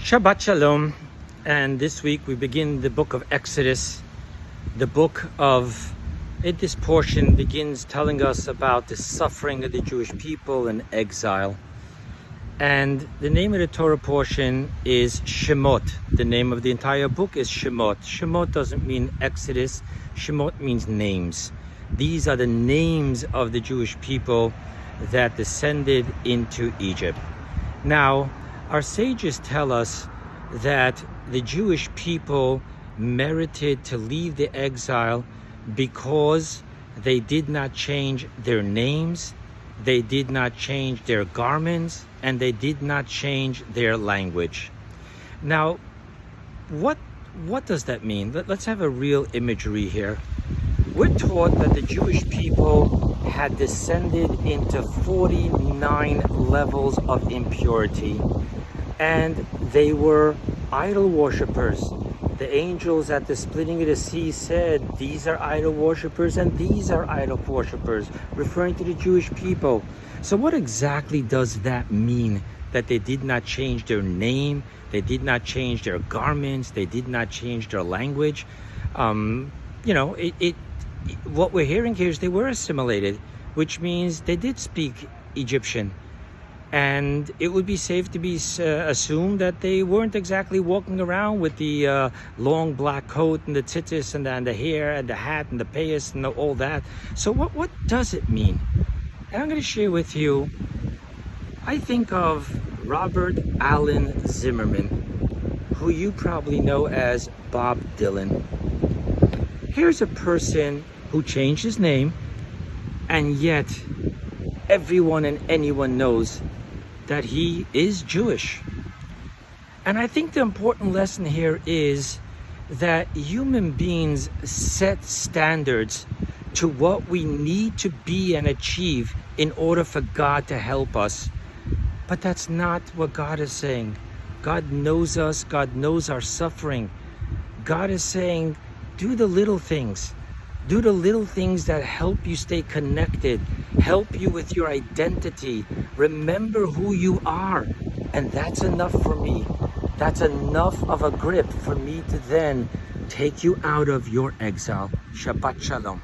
Shabbat Shalom, and this week we begin the book of Exodus. This portion begins telling us about the suffering of the Jewish people in exile. And the name of the Torah portion is Shemot. The name of the entire book is Shemot. Shemot doesn't mean Exodus. Shemot means names. These are the names of the Jewish people that descended into Egypt. Now, our sages tell us that the Jewish people merited to leave the exile because they did not change their names, they did not change their garments, and they did not change their language. Now, what does that mean? Let's have a real imagery here. We're taught that the Jewish people had descended into 49 levels of impurity, and they were idol worshippers. The angels at the splitting of the sea said, these are idol worshippers and these are idol worshippers, referring to the Jewish people. So what exactly does that mean? That they did not change their name, they did not change their garments, they did not change their language. What we're hearing here is they were assimilated, which means they did speak Egyptian. And it would be safe to be assumed that they weren't exactly walking around with the long black coat and the tzitzis and the hair and the hat and the payas and all that. So what does it mean? And I'm going to share with you, I think of Robert Allen Zimmerman, who you probably know as Bob Dylan. Here's a person who changed his name, and yet everyone and anyone knows that he is Jewish. And I think the important lesson here is that human beings set standards to what we need to be and achieve in order for God to help us. But that's not what God is saying. God knows us. God knows our suffering. God is saying, do the little things. Do the little things that help you stay connected, help you with your identity. Remember who you are. And that's enough for me. That's enough of a grip for me to then take you out of your exile. Shabbat Shalom.